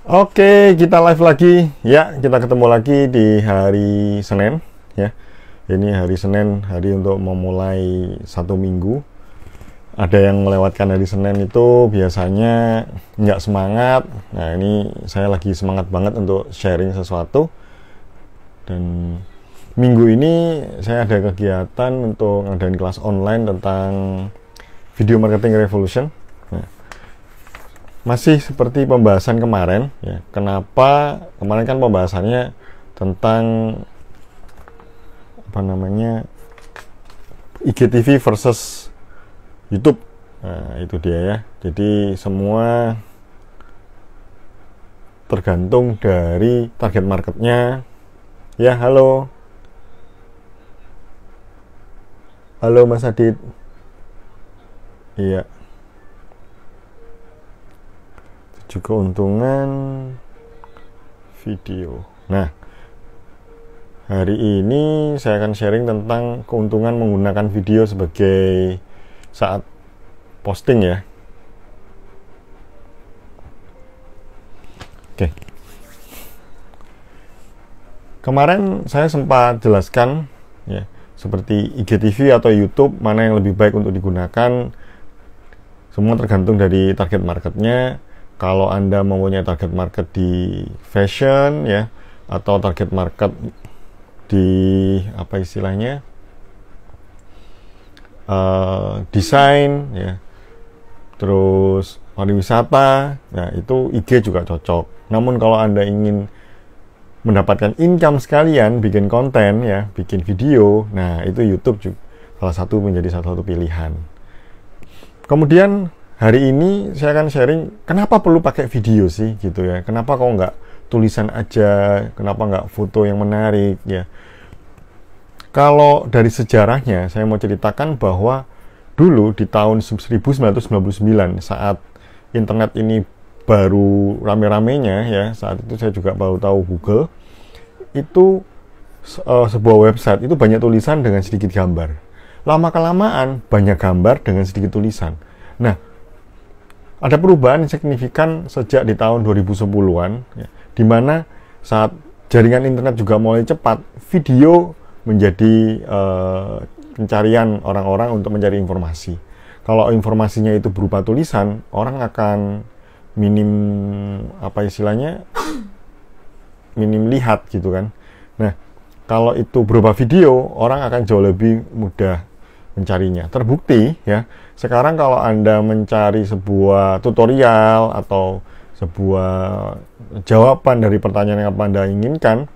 Oke, kita live lagi. Ya, kita ketemu lagi di hari Senin. Ya, ini hari Senin, hari untuk memulai satu minggu. Ada yang melewatkan hari Senin itu biasanya nggak semangat. Nah, ini saya lagi semangat banget untuk sharing sesuatu. Dan minggu ini saya ada kegiatan untuk ngadain kelas online tentang Video Marketing Revolution. Nah, masih seperti pembahasan kemarin ya. Kenapa kemarin kan pembahasannya tentang IGTV versus YouTube. Nah, itu dia ya. Jadi semua tergantung dari target marketnya. Ya, halo Mas Adit. Iya, keuntungan video. Nah, hari ini saya akan sharing tentang keuntungan menggunakan video sebagai saat posting ya. Oke. Kemarin saya sempat jelaskan ya, seperti IGTV atau YouTube mana yang lebih baik untuk digunakan. Semua tergantung dari target marketnya. Kalau Anda mempunyai target market di fashion ya, atau target market di apa istilahnya desain ya, terus pariwisata, nah itu IG juga cocok. Namun kalau Anda ingin mendapatkan income sekalian bikin konten ya, bikin video, nah itu YouTube juga menjadi salah satu pilihan. Kemudian hari ini saya akan sharing kenapa perlu pakai video sih gitu ya. Kenapa kok nggak tulisan aja, kenapa nggak foto yang menarik ya. Kalau dari sejarahnya saya mau ceritakan bahwa dulu di tahun 1999 saat internet ini baru rame-ramenya ya, saat itu saya juga baru tahu Google itu sebuah website itu banyak tulisan dengan sedikit gambar. Lama-kelamaan banyak gambar dengan sedikit tulisan. Nah, ada perubahan signifikan sejak di tahun 2010-an, ya, di mana saat jaringan internet juga mulai cepat, video menjadi pencarian orang-orang untuk mencari informasi. Kalau informasinya itu berupa tulisan, orang akan minim lihat gitu kan. Nah, kalau itu berupa video, orang akan jauh lebih mudah mencarinya. Terbukti ya, sekarang kalau Anda mencari sebuah tutorial atau sebuah jawaban dari pertanyaan yang Anda inginkan,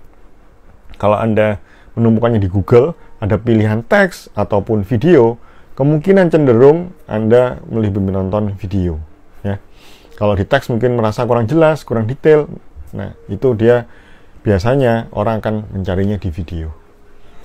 kalau Anda menemukannya di Google, ada pilihan teks ataupun video, kemungkinan cenderung Anda lebih menonton video ya. Kalau di teks mungkin merasa kurang jelas, kurang detail. Nah, itu dia biasanya orang akan mencarinya di video.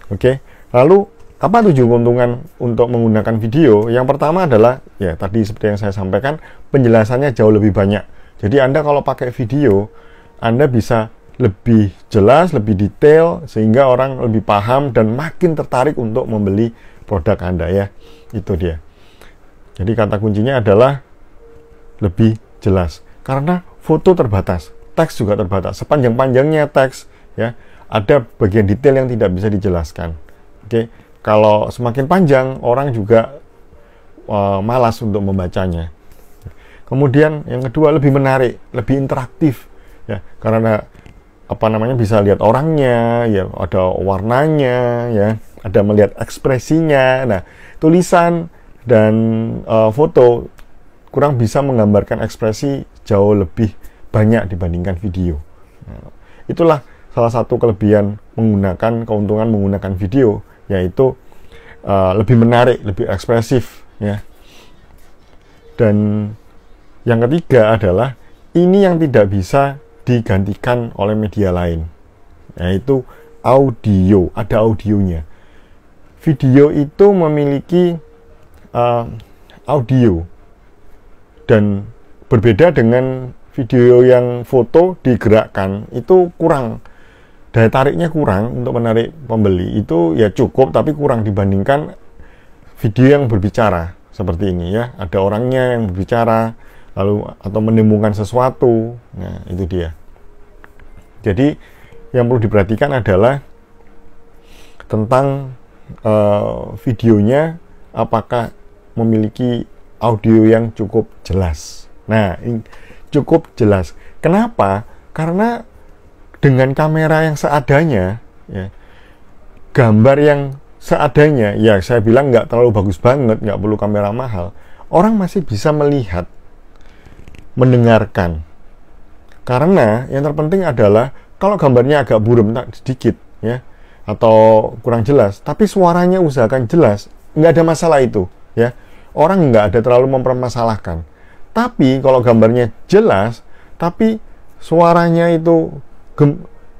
Oke. Lalu apa tujuan keuntungan untuk menggunakan video? Yang pertama adalah, ya tadi seperti yang saya sampaikan, penjelasannya jauh lebih banyak. Jadi Anda kalau pakai video, Anda bisa lebih jelas, lebih detail, sehingga orang lebih paham dan makin tertarik untuk membeli produk Anda ya. Itu dia. Jadi kata kuncinya adalah lebih jelas. Karena foto terbatas, teks juga terbatas. Sepanjang-panjangnya teks, ya, ada bagian detail yang tidak bisa dijelaskan. Oke. Kalau semakin panjang, orang juga malas untuk membacanya. Kemudian yang kedua lebih menarik, lebih interaktif, ya, karena bisa lihat orangnya, ya, ada warnanya, ya, ada melihat ekspresinya. Nah, tulisan dan foto kurang bisa menggambarkan ekspresi jauh lebih banyak dibandingkan video. Nah, itulah salah satu keuntungan menggunakan video, yaitu lebih menarik, lebih ekspresif ya. Dan yang ketiga adalah ini yang tidak bisa digantikan oleh media lain, yaitu audio. Ada audionya. Video itu memiliki audio dan berbeda dengan video yang foto digerakkan, itu kurang, daya tariknya kurang untuk menarik pembeli. Itu ya cukup, tapi kurang dibandingkan video yang berbicara seperti ini ya. Ada orangnya yang berbicara, lalu atau menemukan sesuatu. Nah, itu dia. Jadi yang perlu diperhatikan adalah tentang videonya, apakah memiliki audio yang cukup jelas. Nah, ini cukup jelas. Kenapa? Karena dengan kamera yang seadanya, ya, gambar yang seadanya, ya saya bilang nggak terlalu bagus banget, nggak perlu kamera mahal, orang masih bisa melihat, mendengarkan. Karena yang terpenting adalah kalau gambarnya agak buram sedikit, ya, atau kurang jelas, tapi suaranya usahakan jelas, nggak ada masalah itu, ya. Orang nggak ada terlalu mempermasalahkan. Tapi kalau gambarnya jelas, tapi suaranya itu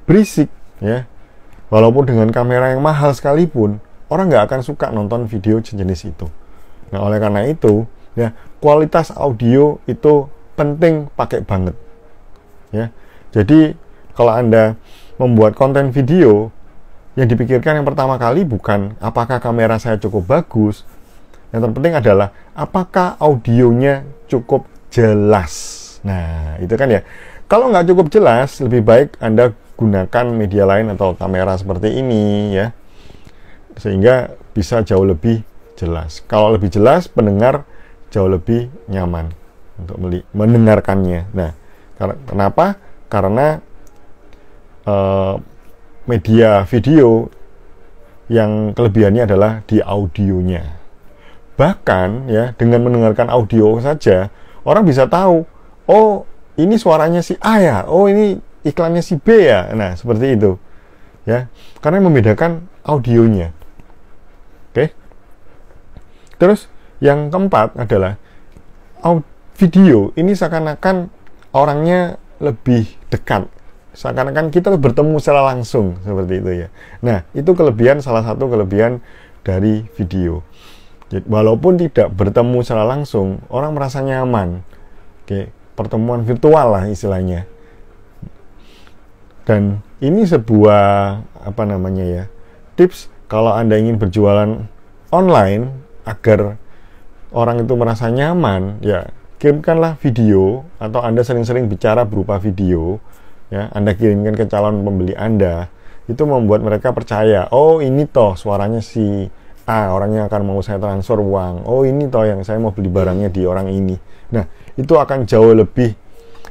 berisik, ya, walaupun dengan kamera yang mahal sekalipun, orang nggak akan suka nonton video sejenis itu. Nah, oleh karena itu, ya, kualitas audio itu penting pakai banget, ya. Jadi kalau Anda membuat konten video, yang dipikirkan yang pertama kali bukan apakah kamera saya cukup bagus, yang terpenting adalah apakah audionya cukup jelas. Nah, itu kan ya. Kalau nggak cukup jelas, lebih baik Anda gunakan media lain atau kamera seperti ini, ya, sehingga bisa jauh lebih jelas. Kalau lebih jelas, pendengar jauh lebih nyaman untuk mendengarkannya. Nah, kenapa? Karena media video yang kelebihannya adalah di audionya. Bahkan, ya, dengan mendengarkan audio saja, orang bisa tahu, oh, ini suaranya si A ya, oh, ini iklannya si B ya. Nah, seperti itu, ya, karena membedakan audionya. Oke. Terus yang keempat adalah video ini seakan-akan orangnya lebih dekat, seakan-akan kita bertemu secara langsung, seperti itu, ya. Nah, itu salah satu kelebihan dari video. Jadi, walaupun tidak bertemu secara langsung, orang merasa nyaman. Oke, pertemuan virtual lah istilahnya. Dan ini sebuah tips kalau Anda ingin berjualan online agar orang itu merasa nyaman, ya, kirimkanlah video, atau Anda sering-sering bicara berupa video, ya, Anda kirimkan ke calon pembeli Anda. Itu membuat mereka percaya, oh, ini toh suaranya si A, orangnya akan mau saya transfer uang. Oh, ini toh yang saya mau beli barangnya di orang ini. Nah, itu akan jauh lebih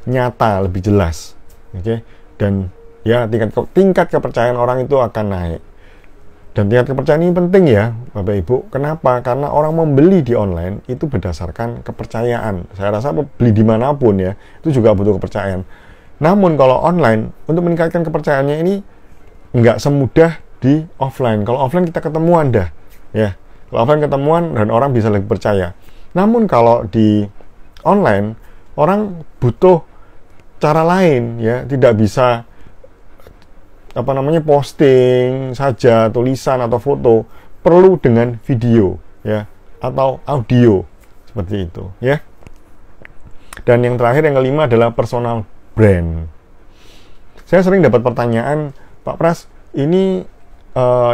nyata, lebih jelas. Oke? Dan ya, tingkat kepercayaan orang itu akan naik. Dan tingkat kepercayaan ini penting, ya, Bapak Ibu. Kenapa? Karena orang membeli di online itu berdasarkan kepercayaan. Saya rasa beli dimanapun, ya, itu juga butuh kepercayaan. Namun kalau online, untuk meningkatkan kepercayaannya ini nggak semudah di offline. Kalau offline kita ketemuan dah, ya. Kalau offline ketemuan dan orang bisa lebih percaya. Namun kalau di online, orang butuh cara lain, ya. Tidak bisa posting saja tulisan atau foto, perlu dengan video, ya, atau audio, seperti itu, ya. Dan yang terakhir, yang kelima adalah personal brand. Saya sering dapat pertanyaan, Pak Pras, ini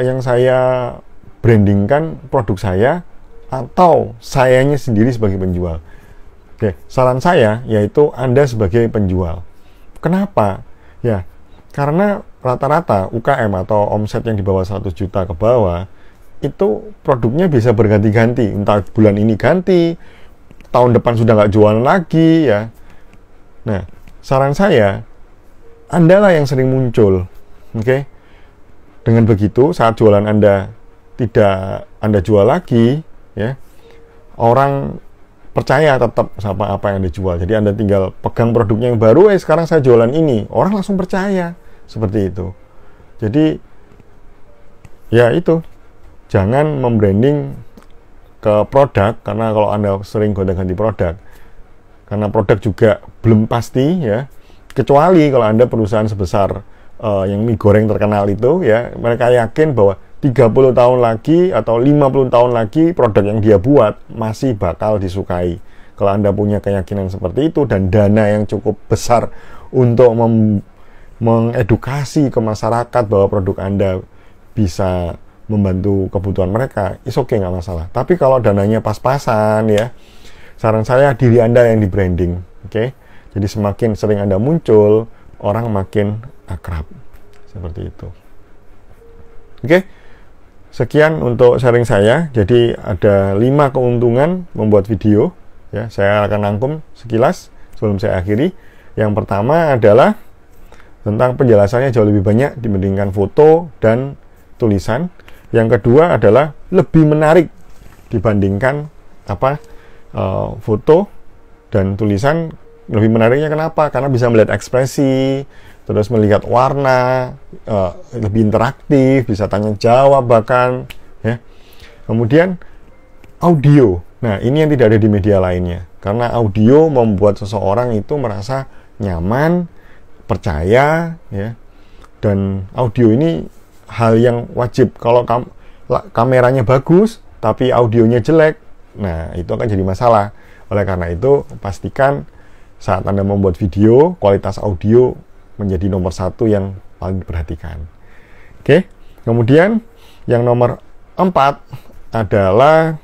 yang saya brandingkan produk saya atau sayanya sendiri sebagai penjual? Oke, saran saya yaitu Anda sebagai penjual. Kenapa? Ya, karena rata-rata UKM atau omset yang di bawah 100 juta ke bawah, itu produknya bisa berganti-ganti. Entah bulan ini ganti, tahun depan sudah nggak jualan lagi, ya. Nah, saran saya, Anda lah yang sering muncul. Oke? Dengan begitu, saat jualan Anda tidak Anda jual lagi, ya, orang percaya tetap sama apa yang dijual. Jadi Anda tinggal pegang produknya yang baru, sekarang saya jualan ini, orang langsung percaya, seperti itu. Jadi ya itu, jangan membranding ke produk, karena kalau Anda sering gonta-ganti produk, karena produk juga belum pasti, ya, kecuali kalau Anda perusahaan sebesar yang mie goreng terkenal itu, ya, mereka yakin bahwa 30 tahun lagi atau 50 tahun lagi produk yang dia buat masih bakal disukai. Kalau Anda punya keyakinan seperti itu dan dana yang cukup besar untuk mengedukasi ke masyarakat bahwa produk Anda bisa membantu kebutuhan mereka, is okay, nggak masalah. Tapi kalau dananya pas-pasan, ya, saran saya diri Anda yang di branding. Oke. Jadi semakin sering Anda muncul, orang makin akrab. Seperti itu. Oke. Sekian untuk sharing saya. Jadi ada 5 keuntungan membuat video. Ya, saya akan rangkum sekilas sebelum saya akhiri. Yang pertama adalah tentang penjelasannya jauh lebih banyak dibandingkan foto dan tulisan. Yang kedua adalah lebih menarik dibandingkan foto dan tulisan. Lebih menariknya kenapa? Karena bisa melihat ekspresi, terus melihat warna, lebih interaktif, bisa tanya jawab bahkan, ya. Kemudian audio. Nah, ini yang tidak ada di media lainnya. Karena audio membuat seseorang itu merasa nyaman, percaya, ya. Dan audio ini hal yang wajib. Kalau kameranya bagus tapi audionya jelek, nah itu akan jadi masalah. Oleh karena itu, pastikan saat Anda membuat video, kualitas audio menjadi nomor 1 yang paling diperhatikan. Oke. Kemudian yang nomor 4 adalah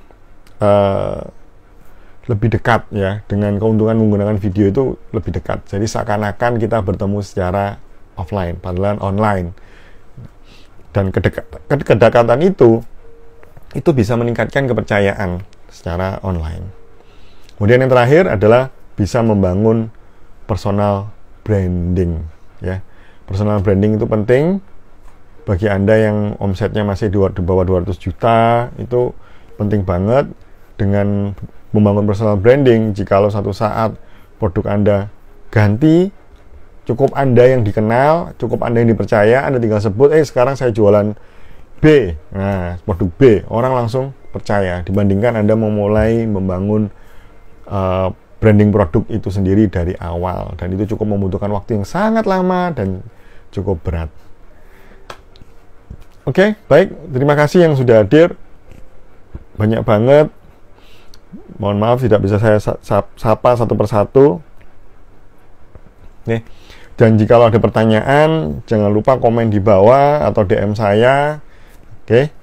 lebih dekat, ya. Dengan keuntungan menggunakan video itu lebih dekat. Jadi seakan-akan kita bertemu secara offline, padahal online. Dan kedekatan itu bisa meningkatkan kepercayaan secara online. Kemudian yang terakhir adalah bisa membangun personal branding, ya. Personal branding itu penting bagi Anda yang omsetnya masih di bawah 200 juta, itu penting banget. Dengan membangun personal branding, jikalau satu saat produk Anda ganti, cukup Anda yang dikenal, cukup Anda yang dipercaya, Anda tinggal sebut, sekarang saya jualan B, nah produk B, orang langsung percaya, dibandingkan Anda memulai membangun branding produk itu sendiri dari awal, dan itu cukup membutuhkan waktu yang sangat lama dan cukup berat. Oke, baik, terima kasih yang sudah hadir, banyak banget. Mohon maaf tidak bisa saya sapa satu persatu. Oke. Dan jika ada pertanyaan, jangan lupa komen di bawah atau DM saya. Oke.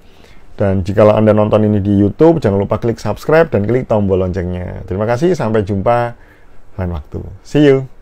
Dan jika Anda nonton ini di YouTube, jangan lupa klik subscribe dan klik tombol loncengnya. Terima kasih, sampai jumpa lain waktu. See you.